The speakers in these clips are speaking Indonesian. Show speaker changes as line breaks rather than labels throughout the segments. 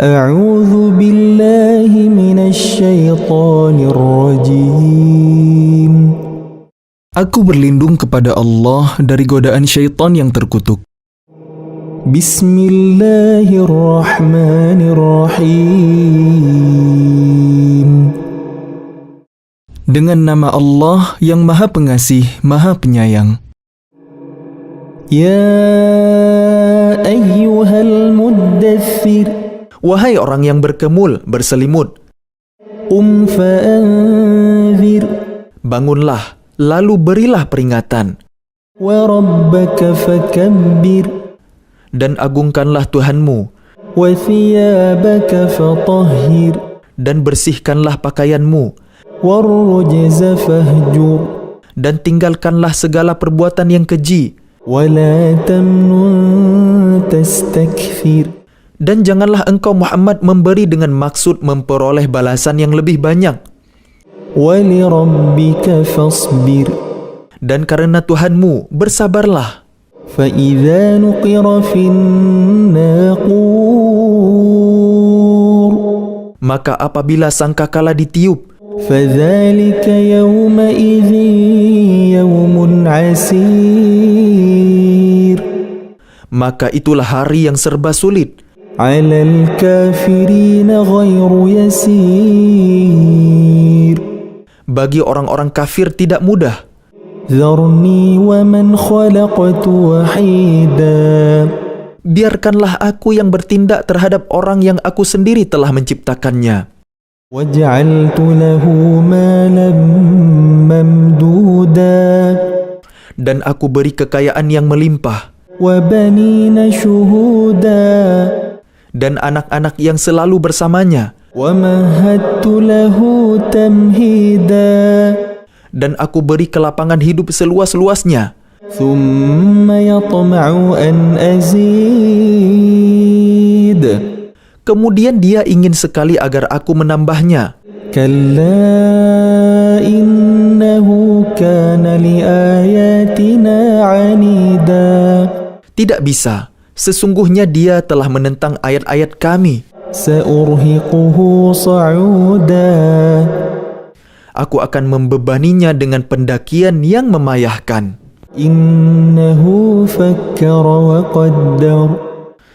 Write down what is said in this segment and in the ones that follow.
A'udzu billahi minasy syaithanir rajim.
Aku berlindung kepada Allah dari godaan syaitan yang terkutuk.
Bismillahirrahmanirrahim.
Dengan nama Allah yang Maha Pengasih, Maha Penyayang.
Ya ayyuhal muddaththir.
Wahai orang yang berkemul, berselimut.
Qum fa'anzir.
Bangunlah, lalu berilah peringatan.
Wa rabbaka fakabbir.
Dan agungkanlah Tuhanmu.
Wa thiyabaka fatahhir.
Dan bersihkanlah pakaianmu.
Warrujza fahjur.
Dan tinggalkanlah segala perbuatan yang keji.
Wala tamnun tastakthir.
Dan janganlah engkau Muhammad memberi dengan maksud memperoleh balasan yang lebih banyak.
Wali rabbika fasbir.
Dan karena Tuhanmu, bersabarlah.
Fa idza nuqira fin naqur.
Maka apabila sangkakala ditiup,
fadzalika yawma idzin yawmun asir.
maka itulah hari yang serba sulit.
'Alal kafirina ghairu yasir.
Bagi orang-orang kafir tidak mudah.
Dharni wa man khalaqtu wahida.
Biarkanlah aku yang bertindak terhadap orang yang aku sendiri telah menciptakannya.
Waj'altu lahu malan mamduda.
Dan aku beri kekayaan yang melimpah.
Wa banina syuhuda.
Dan anak-anak yang selalu bersamanya.
Wa mahattu lahu tamhida.
Dan aku beri kelapangan hidup seluas-luasnya.
Thumma yatma'u an azid.
Kemudian dia ingin sekali agar aku menambahnya.
Kalla innahu kana li ayatina 'anida.
Tidak bisa. Sesungguhnya dia telah menentang ayat-ayat kami.
Sa'urhiquhu sa'uda.
Aku akan membebaninya dengan pendakian yang memayahkan.
Innahu fakkara wa qaddar.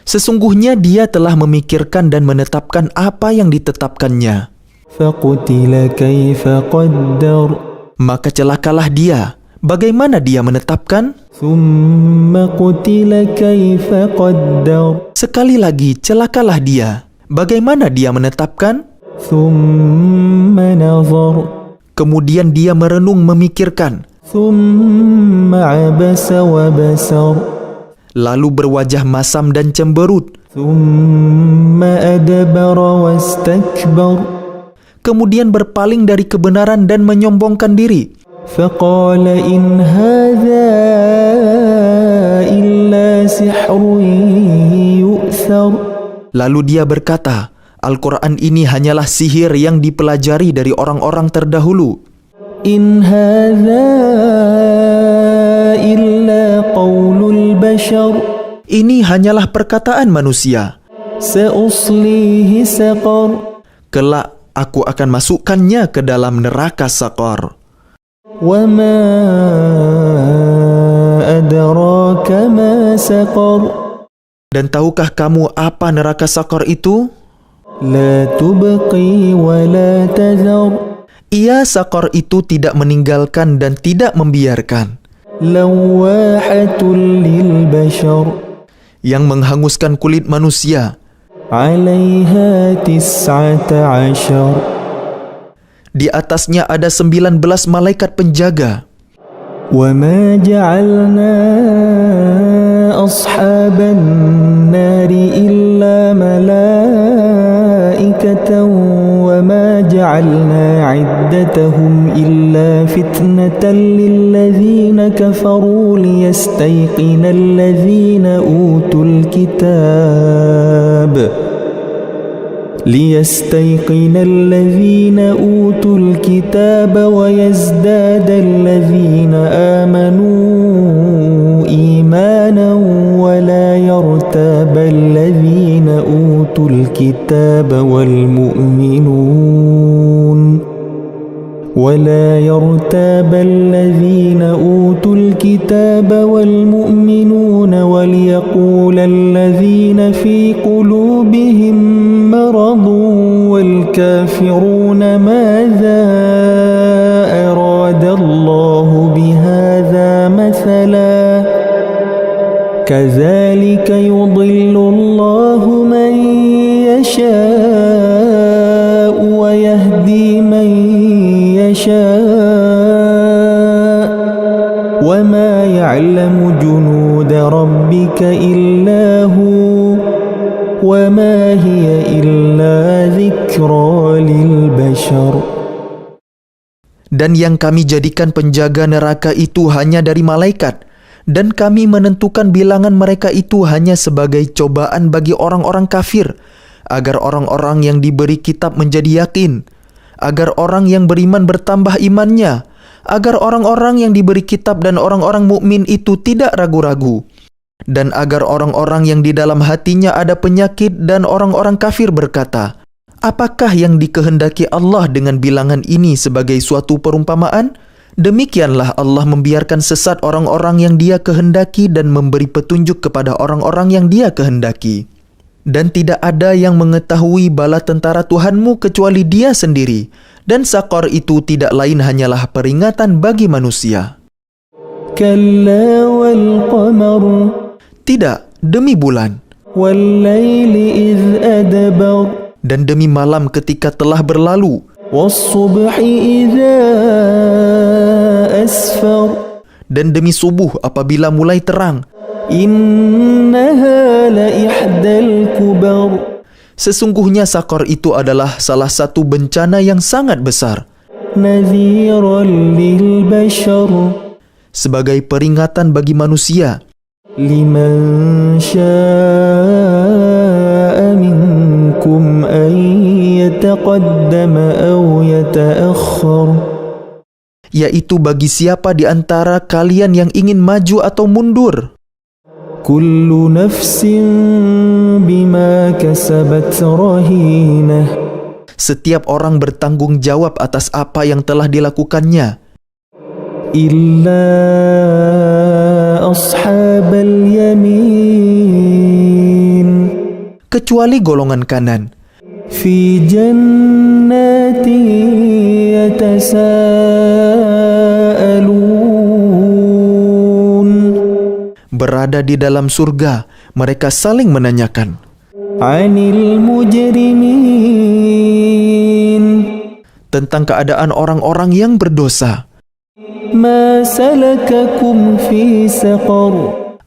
Sesungguhnya dia telah memikirkan dan menetapkan apa yang ditetapkannya.
Faqutila kaifa qaddar.
Maka celakalah dia. Bagaimana dia menetapkan?
Thumma qutila kaifa qaddar.
Sekali lagi, celakalah dia. Bagaimana dia menetapkan?
Thumma nazar.
Kemudian dia merenung memikirkan.
Thumma abasa wa basar.
Lalu berwajah masam dan cemberut.
Thumma adbara wastakbar.
Kemudian berpaling dari kebenaran dan menyombongkan diri.
Faqala in hadza illa sihrun yu'thar.
Lalu dia berkata, Al-Quran ini hanyalah sihir yang dipelajari dari orang-orang terdahulu.
In hadza illa qaulul bashar.
Ini hanyalah perkataan manusia.
Sa'uslihi saqar.
Kelak aku akan masukkannya ke dalam neraka Saqar.
Wa ma adraka ma saqar.
Dan tahukah kamu apa neraka Saqar itu?
La tubqi wa la tadhar.
Ia Saqar itu tidak meninggalkan dan tidak membiarkan.
Lawahatul lil bashar.
Yang menghanguskan kulit manusia.
'Alaiha 19.
Di atasnya ada 19 malaikat penjaga.
Wa ma ja'alna ashaban nari illa malaikatan wa ma ja'alna 'iddatahum illa fitnatan lilladzina kafaru liyastayqina alladzina utul kitab. ليستيقن الذين أوتوا الكتاب ويزداد الذين آمنوا إيمانا ولا يرتاب الذين أوتوا الكتاب الكتاب والمؤمنون ولا يرتاب الذين أوتوا الكتاب والمؤمنون وليقول الذين في قلوبهم مرض والكافرون ماذا أراد الله بهذا مثلا كذلك يضل الله من يشاء ويهدي من يشاء وما يعلم جنود ربك إلا هو وما هي إلا ذكرى للبشر.
Dan yang kami jadikan penjaga neraka itu hanya dari malaikat, dan kami menentukan bilangan mereka itu hanya sebagai cobaan bagi orang-orang kafir, agar orang-orang yang diberi kitab menjadi yakin, agar orang yang beriman bertambah imannya, agar orang-orang yang diberi kitab dan orang-orang mukmin itu tidak ragu-ragu, dan agar orang-orang yang di dalam hatinya ada penyakit dan orang-orang kafir berkata, apakah yang dikehendaki Allah dengan bilangan ini sebagai suatu perumpamaan? Demikianlah Allah membiarkan sesat orang-orang yang Dia kehendaki dan memberi petunjuk kepada orang-orang yang Dia kehendaki. Dan tidak ada yang mengetahui bala tentara Tuhanmu kecuali Dia sendiri, dan Saqar itu tidak lain hanyalah peringatan bagi manusia.
Kalla wal qamar.
Tidak, demi bulan.
Wal laili idh adbar.
Dan demi malam ketika telah berlalu.
Was-subhi idza asfar.
Dan demi subuh apabila mulai terang.
Innaha la ihdal kubar.
Sesungguhnya Saqar itu adalah salah satu bencana yang sangat besar.
Nadhiran lil bashar.
Sebagai peringatan bagi manusia.
Liman syaa'a minkum an yataqaddama aw yata'akhkhar.
Yaitu bagi siapa di antara kalian yang ingin maju atau mundur.
Kullu nafsin bima kasabat rahinah.
Setiap orang bertanggung jawab atas apa yang telah dilakukannya.
Illa ashabal yamin.
Kecuali golongan kanan.
Fi jannati yatasaalun.
Berada di dalam surga, mereka saling menanyakan.
Anil mujrimin.
Tentang keadaan orang-orang yang berdosa.
Ma salakakum fi saqar.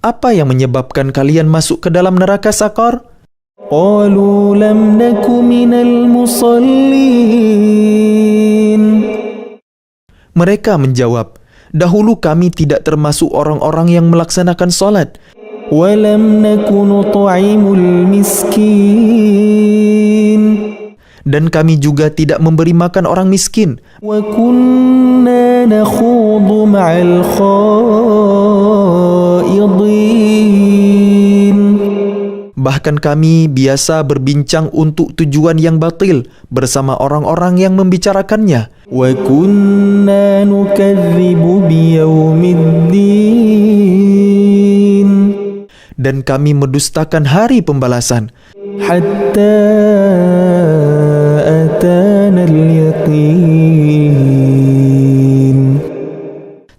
Apa yang menyebabkan kalian masuk ke dalam neraka Saqar?
Qalu lam naku minal musallin.
Mereka menjawab, dahulu kami tidak termasuk orang-orang yang melaksanakan salat.
Wa lam naku nut'imul miskin.
Dan kami juga tidak memberi makan orang miskin.
Wa kunna nakhudu ma'al khaidin.
Bahkan kami biasa berbincang untuk tujuan yang batil bersama orang-orang yang membicarakannya.
Wa kunna nukadzibu biyaumiddin.
Dan kami mendustakan hari pembalasan.
Hatta atana al-yaqin.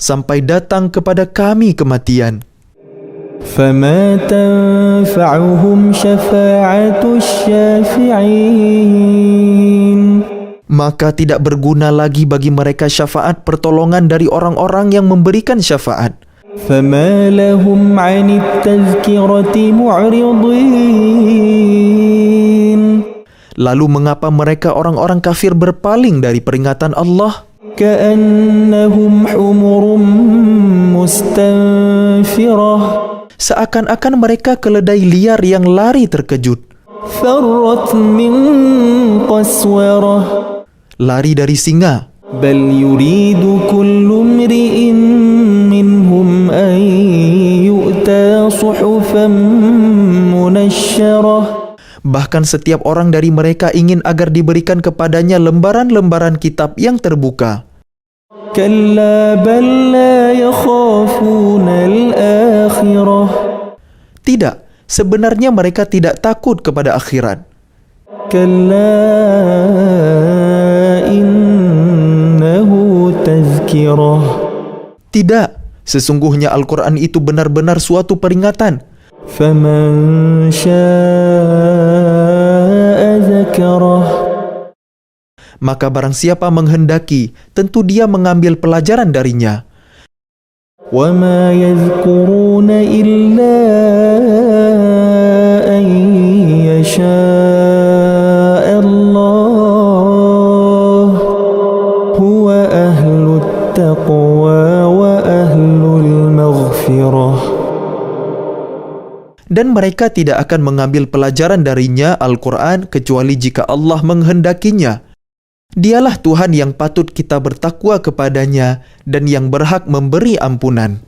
Sampai datang kepada kami kematian.
Fama tanfa'uhum syafa'atus syafi'in.
Maka tidak berguna lagi bagi mereka syafaat pertolongan dari orang-orang yang memberikan syafaat.
Fama lahum 'anit tadhkirati mu'ridin.
Lalu mengapa mereka orang-orang kafir berpaling dari peringatan Allah?
Ka'annahum humurum mustanfirah.
Seakan-akan mereka keledai liar yang lari terkejut.
Farrat min qaswarah.
Lari dari singa.
Bal yuridu kullu mri'in minhum an yu'ta suhufan munashsharah.
Bahkan setiap orang dari mereka ingin agar diberikan kepadanya lembaran-lembaran kitab yang terbuka.
كلا بل لا يخافون الآخرة
Tidak, sebenarnya mereka tidak takut kepada akhirat.
كلا إنه تذكرة
Tidak, sesungguhnya Al-Quran itu benar-benar suatu peringatan.
فمن شاء ذكره
Maka barang siapa menghendaki, tentu dia mengambil pelajaran darinya.
وما يذكرون إلا أن يشاء الله هو أهل التقوى وأهل المغفرة.
Dan mereka tidak akan mengambil pelajaran darinya Al-Quran kecuali jika Allah menghendakinya. Dialah Tuhan yang patut kita bertakwa kepadanya dan yang berhak memberi ampunan.